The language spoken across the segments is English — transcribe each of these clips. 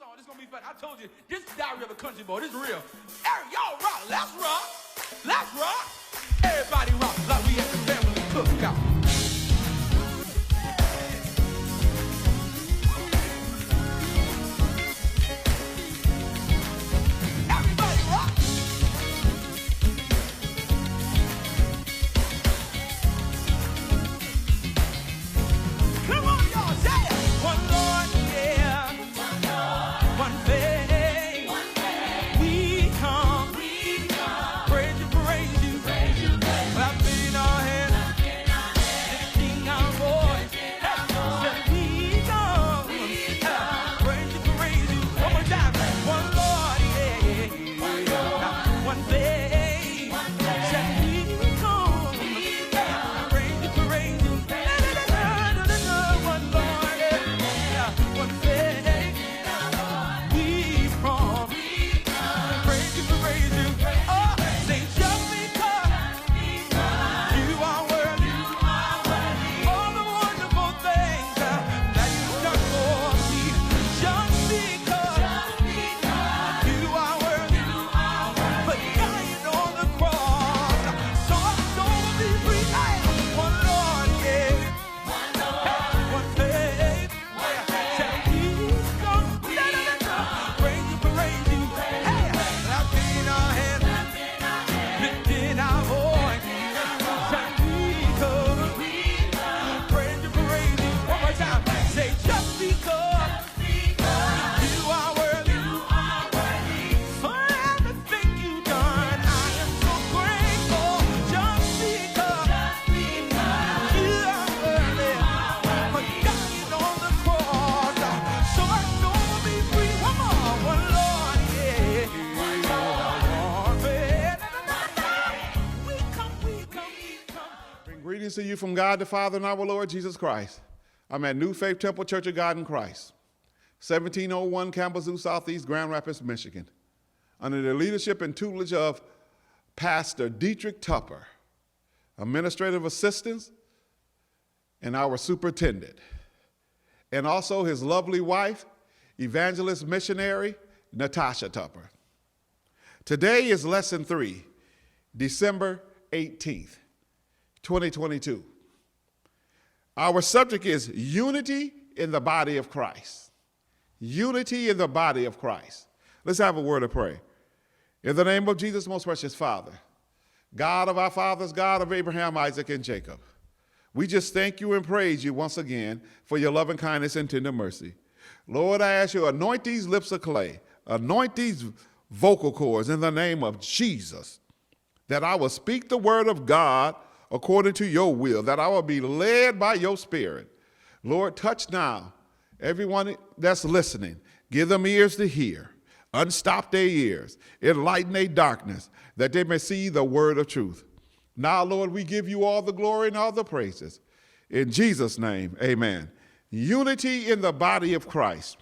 song. This is going to be fun. I told you, this is Diary of a Country Boy. This is real. Y'all rock. Let's rock. Let's rock. Everybody rock like we at the family cookout. Greetings to you from God the Father and our Lord Jesus Christ. I'm at New Faith Temple Church of God in Christ, 1701 Kalamazoo, Southeast Grand Rapids, Michigan, under the leadership and tutelage of Pastor Deidric Tupper, administrative assistants, and our superintendent, and also his lovely wife, evangelist missionary, Natasha Tupper. Today is lesson 3, December 18th. 2022. Our subject is unity in the body of Christ. Unity in the body of Christ. Let's have a word of prayer. In the name of Jesus, most precious Father, God of our fathers, God of Abraham, Isaac, and Jacob, we just thank you and praise you once again for your loving kindness and tender mercy. Lord, I ask you, anoint these lips of clay, anoint these vocal cords in the name of Jesus, that I will speak the word of God according to your will, that I will be led by your spirit. Lord, touch now everyone that's listening. Give them ears to hear. Unstop their ears. Enlighten their darkness, that they may see the word of truth. Now, Lord, we give you all the glory and all the praises. In Jesus' name, amen. Unity in the body of Christ.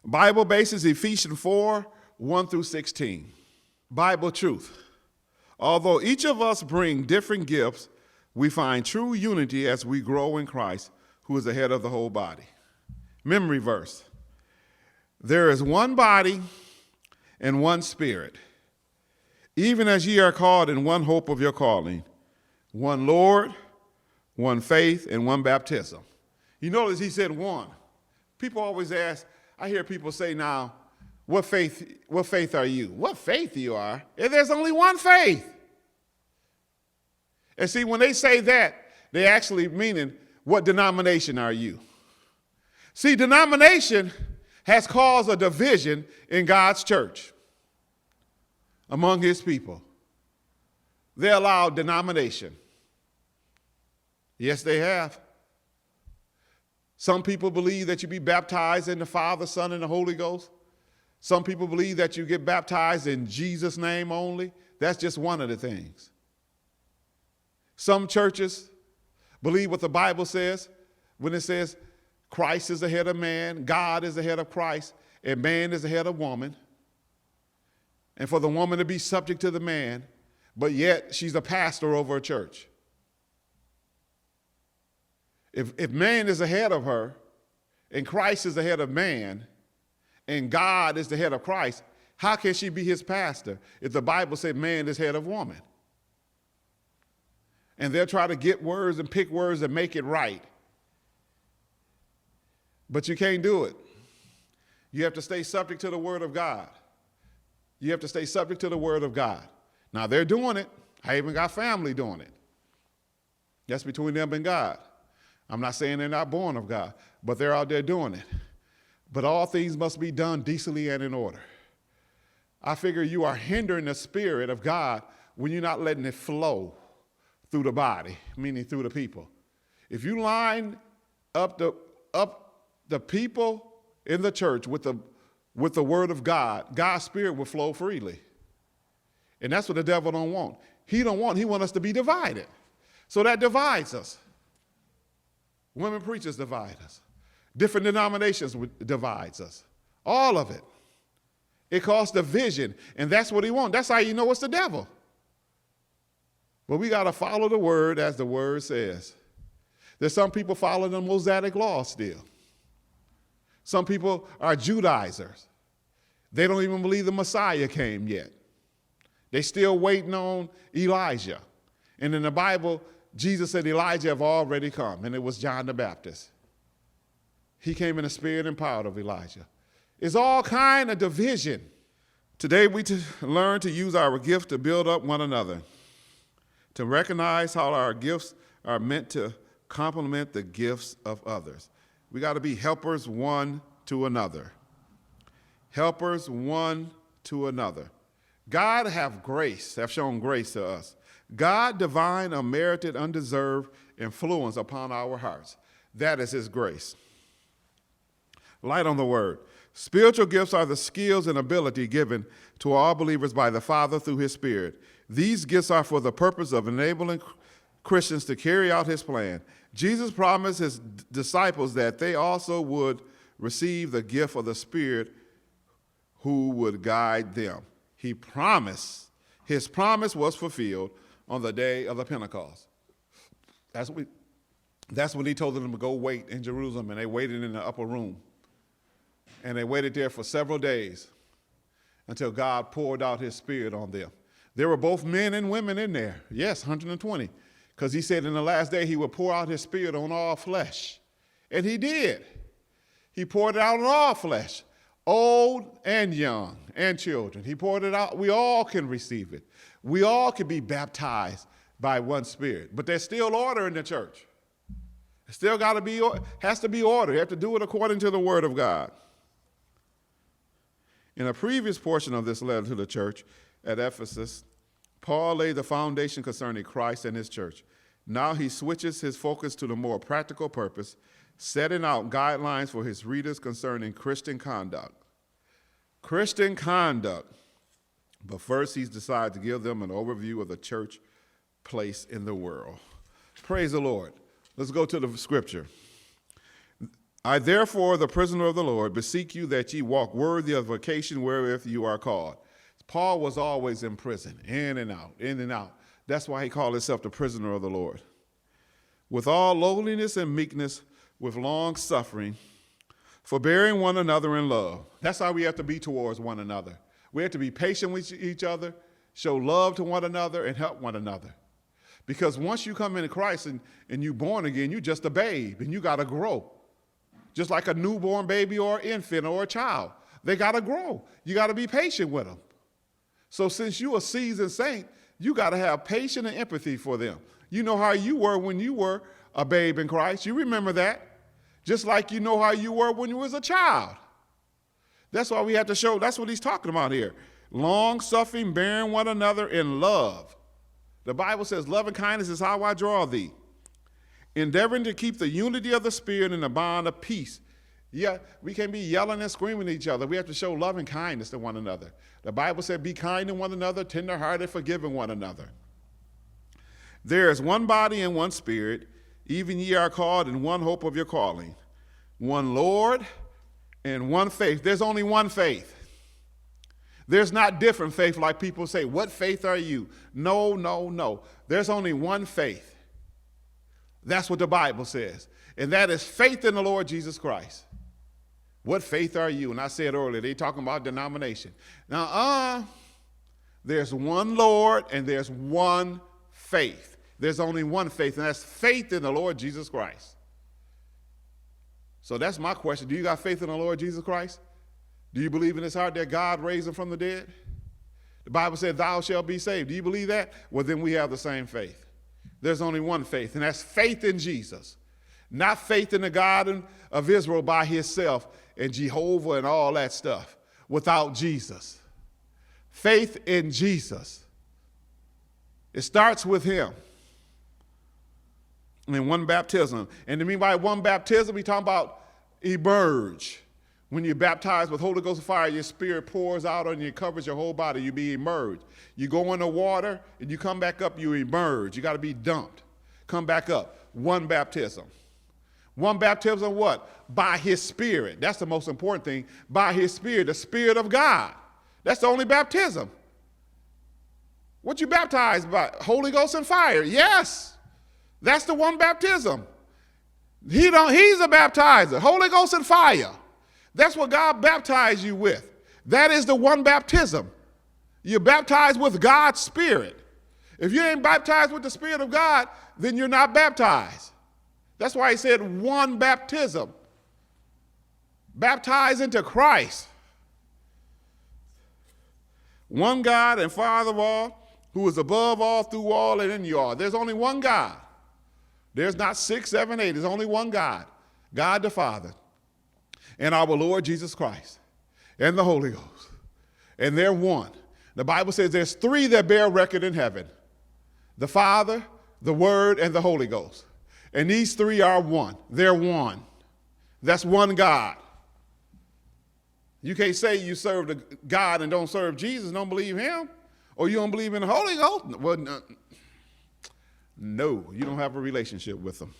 Bible basis, Ephesians 4, 1 through 16. Bible truth. Although each of us bring different gifts, we find true unity as we grow in Christ, who is the head of the whole body. Memory verse. There is one body and one spirit, even as ye are called in one hope of your calling, one Lord, one faith, and one baptism. You notice he said one. People always ask, I hear people say now, what faith are you? What faith you are? And there's only one faith. And see, when they say that, they actually meaning, what denomination are you? See, denomination has caused a division in God's church among his people. They allow denomination. Yes, they have. Some people believe that you be baptized in the Father, Son, and the Holy Ghost. Some people believe that you get baptized in Jesus' name only. That's just one of the things. Some churches believe what the Bible says when it says Christ is the head of man, God is the head of Christ, and man is the head of woman. And for the woman to be subject to the man, but yet she's a pastor over a church. If man is the head of her, and Christ is the head of man, and God is the head of Christ, how can she be his pastor if the Bible said man is head of woman? And they'll try to get words and pick words and make it right. But you can't do it. You have to stay subject to the word of God. You have to stay subject to the word of God. Now, they're doing it. I even got family doing it. That's between them and God. I'm not saying they're not born of God, but they're out there doing it. But all things must be done decently and in order. I figure you are hindering the spirit of God when you're not letting it flow through the body, meaning through the people. If you line up the people in the church with the word of God, God's spirit will flow freely. And that's what the devil don't want. He wants us to be divided. So that divides us. Women preachers divide us. Different denominations divides us. All of it. It causes division, and that's what he wants. That's how you know it's the devil. But we got to follow the word as the word says. There's some people following the Mosaic law still. Some people are Judaizers. They don't even believe the Messiah came yet. They still waiting on Elijah. And in the Bible, Jesus said Elijah have already come, and it was John the Baptist. He came in the spirit and power of Elijah. It's all kind of division. Today we learn to use our gift to build up one another, to recognize how our gifts are meant to complement the gifts of others. We got to be helpers one to another. Helpers one to another. God have shown grace to us. God divine, unmerited, undeserved influence upon our hearts. That is his grace. Light on the word. Spiritual gifts are the skills and ability given to all believers by the Father through his Spirit. These gifts are for the purpose of enabling Christians to carry out his plan. Jesus promised his disciples that they also would receive the gift of the Spirit who would guide them. His promise was fulfilled on the day of the Pentecost. That's when he told them to go wait in Jerusalem, and they waited in the upper room. And they waited there for several days until God poured out his Spirit on them. There were both men and women in there. Yes, 120. Because he said in the last day he would pour out his Spirit on all flesh. And he did. He poured it out on all flesh, old and young and children. He poured it out. We all can receive it. We all can be baptized by one Spirit. But there's still order in the church. It still has to be order. You have to do it according to the word of God. In a previous portion of this letter to the church at Ephesus, Paul laid the foundation concerning Christ and his church. Now he switches his focus to the more practical purpose, setting out guidelines for his readers concerning Christian conduct. Christian conduct. But first, he's decided to give them an overview of the church place in the world. Praise the Lord. Let's go to the scripture. I therefore, the prisoner of the Lord, beseech you that ye walk worthy of the vocation wherewith you are called. Paul was always in prison, in and out, in and out. That's why he called himself the prisoner of the Lord. With all lowliness and meekness, with long suffering, forbearing one another in love. That's how we have to be towards one another. We have to be patient with each other, show love to one another, and help one another. Because once you come into Christ and you're born again, you're just a babe, and you got to grow. Just like a newborn baby or infant or a child. They got to grow. You got to be patient with them. So since you're a seasoned saint, you got to have patience and empathy for them. You know how you were when you were a babe in Christ. You remember that. Just like you know how you were when you was a child. That's why we have to show, that's what he's talking about here. Long suffering, bearing one another in love. The Bible says, love and kindness is how I draw thee. Endeavoring to keep the unity of the Spirit in the bond of peace. Yeah, we can't be yelling and screaming at each other. We have to show love and kindness to one another. The Bible said, be kind to one another, tender-hearted, forgiving one another. There is one body and one Spirit, even ye are called in one hope of your calling. One Lord and one faith. There's only one faith. There's not different faith like people say, what faith are you? No, no, no. There's only one faith. That's what the Bible says. And that is faith in the Lord Jesus Christ. What faith are you? And I said earlier, they talking about denomination. Now, there's one Lord and there's one faith. There's only one faith, and that's faith in the Lord Jesus Christ. So that's my question. Do you got faith in the Lord Jesus Christ? Do you believe in his heart that God raised him from the dead? The Bible said, thou shalt be saved. Do you believe that? Well, then we have the same faith. There's only one faith, and that's faith in Jesus. Not faith in the God of Israel by himself and Jehovah and all that stuff without Jesus. Faith in Jesus. It starts with him. And one baptism. And to me, by one baptism, we talking about emerge. When you're baptized with Holy Ghost fire, your spirit pours out on you, covers your whole body. You be emerged. You go in the water, and you come back up, you emerge. You got to be dumped. Come back up. One baptism. One baptism what? By his spirit. That's the most important thing. By his spirit, the Spirit of God. That's the only baptism. What you baptized by? Holy Ghost and fire. Yes. That's the one baptism. He's a baptizer. Holy Ghost and fire. That's what God baptized you with. That is the one baptism. You're baptized with God's Spirit. If you ain't baptized with the Spirit of God, then you're not baptized. That's why he said one baptism. Baptized into Christ. One God and Father of all, who is above all, through all, and in you all. There's only one God. There's not 6, 7, 8. There's only one God. God the Father. And our Lord Jesus Christ. And the Holy Ghost. And they're one. The Bible says there's 3 that bear record in heaven. The Father, the Word, and the Holy Ghost. And these 3 are one. They're one. That's one God. You can't say you serve the God and don't serve Jesus, don't believe him, or you don't believe in the Holy Ghost. Well, no, you don't have a relationship with him.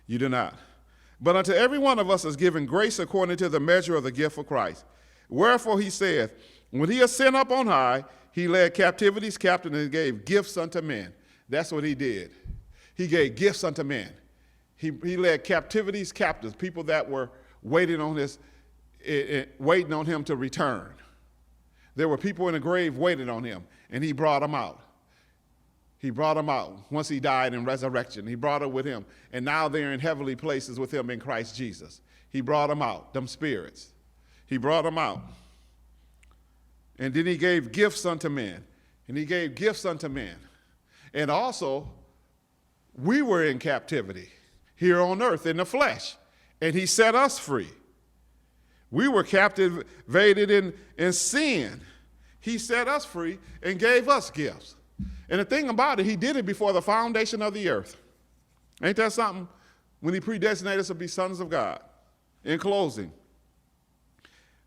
You do not. But unto every one of us is given grace according to the measure of the gift of Christ. Wherefore he saith, when he ascended up on high, he led captivities captive and gave gifts unto men. That's what he did. He gave gifts unto men. He led captivities captives, people that were waiting on him to return. There were people in the grave waiting on him, and he brought them out. He brought them out once he died in resurrection. He brought them with him, and now they're in heavenly places with him in Christ Jesus. He brought them out, them spirits. He brought them out. And then he gave gifts unto men. And he gave gifts unto men. And also, we were in captivity here on earth in the flesh, and he set us free. We were captivated in sin. He set us free and gave us gifts. And the thing about it, he did it before the foundation of the earth. Ain't that something? When he predestinated us to be sons of God. In closing,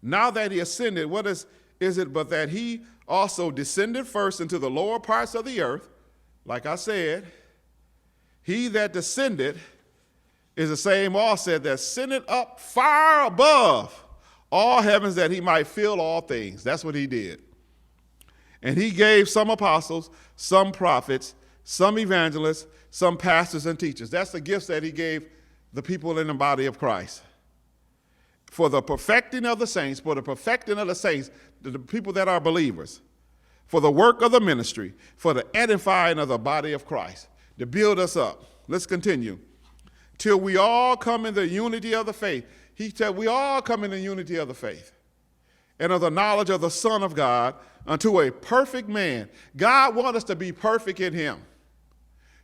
now that he ascended, what is it but that he also descended first into the lower parts of the earth? Like I said, he that descended is the same also that ascended up far above all heavens that he might fill all things. That's what he did. And he gave some apostles, some prophets, some evangelists, some pastors and teachers. That's the gifts that he gave the people in the body of Christ. For the perfecting of the saints, the people that are believers, for the work of the ministry, for the edifying of the body of Christ, to build us up. Let's continue. Till we all come in the unity of the faith. He said we all come in the unity of the faith and of the knowledge of the Son of God unto a perfect man. God wants us to be perfect in him.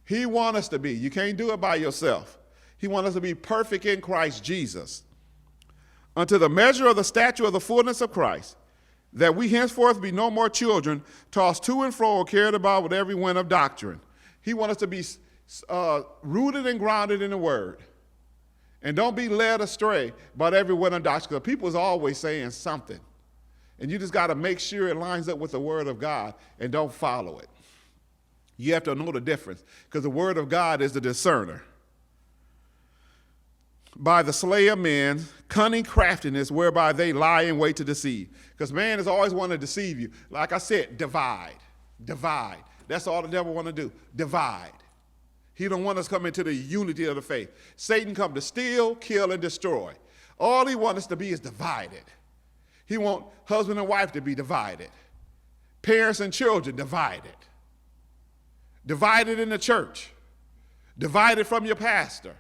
He wants us to be. You can't do it by yourself. He wants us to be perfect in Christ Jesus. Unto the measure of the stature of the fullness of Christ, that we henceforth be no more children, tossed to and fro, carried about with every wind of doctrine. He wants us to be rooted and grounded in the word. And don't be led astray by every wind of doctrine. Because people is always saying something. And you just got to make sure it lines up with the word of God and don't follow it. You have to know the difference, because the word of God is the discerner. By the slay of men, cunning craftiness, whereby they lie in wait to deceive. Because man is always wanting to deceive you. Like I said, divide. That's all the devil want to do, divide. He don't want us to come into the unity of the faith. Satan come to steal, kill, and destroy. All he wants us to be is divided. He wants husband and wife to be divided. Parents and children divided. Divided in the church. Divided from your pastor.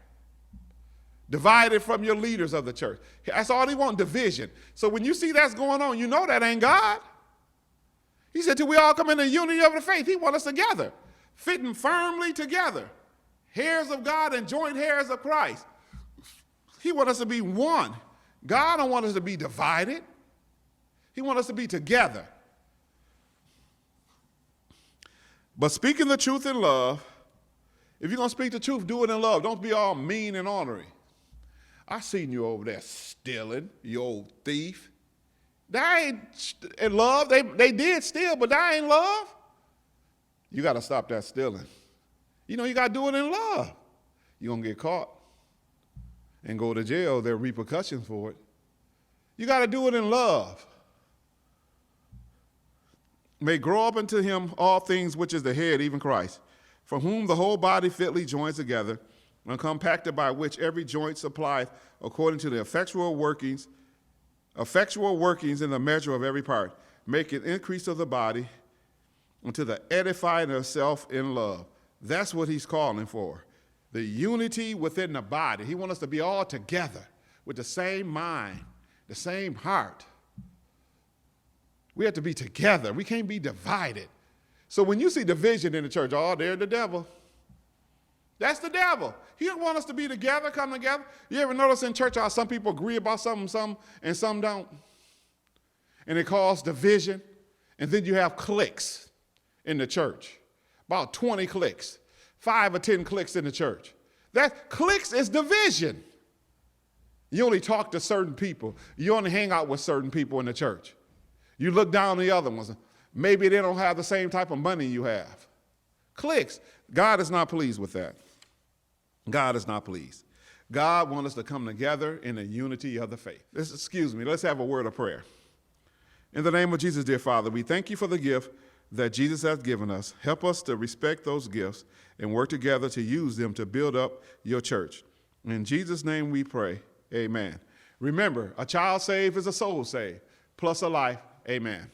Divided from your leaders of the church. That's all he wants, division. So when you see that's going on, you know that ain't God. He said till we all come in the unity of the faith. He wants us together, fitting firmly together. Hairs of God and joint hairs of Christ. He wants us to be one. God don't want us to be divided. He wants us to be together. But speaking the truth in love, if you're going to speak the truth, do it in love. Don't be all mean and ornery. I seen you over there stealing, you old thief. That ain't in love. They did steal, but that ain't love. You got to stop that stealing. You know, you got to do it in love. You're going to get caught and go to jail. There are repercussions for it. You got to do it in love. May grow up into him all things which is the head, even Christ, from whom the whole body fitly joins together and compacted by which every joint supplieth according to the effectual workings in the measure of every part, make an increase of the body unto the edifying of self in love. That's what he's calling for. The unity within the body. He wants us to be all together with the same mind, the same heart. We have to be together. We can't be divided. So when you see division in the church, oh, there's the devil. That's the devil. He don't want us to be together, come together. You ever notice in church how some people agree about something, and some don't? And it causes division. And then you have cliques in the church. About 20 cliques. 5 or 10 cliques in the church. That cliques is division. You only talk to certain people. You only hang out with certain people in the church. You look down the other ones. Maybe they don't have the same type of money you have. Cliques. God is not pleased with that. God is not pleased. God wants us to come together in the unity of the faith. Let's have a word of prayer. In the name of Jesus, dear Father, we thank you for the gift that Jesus has given us. Help us to respect those gifts and work together to use them to build up your church. In Jesus' name we pray, amen. Remember, a child saved is a soul saved, plus a life, amen.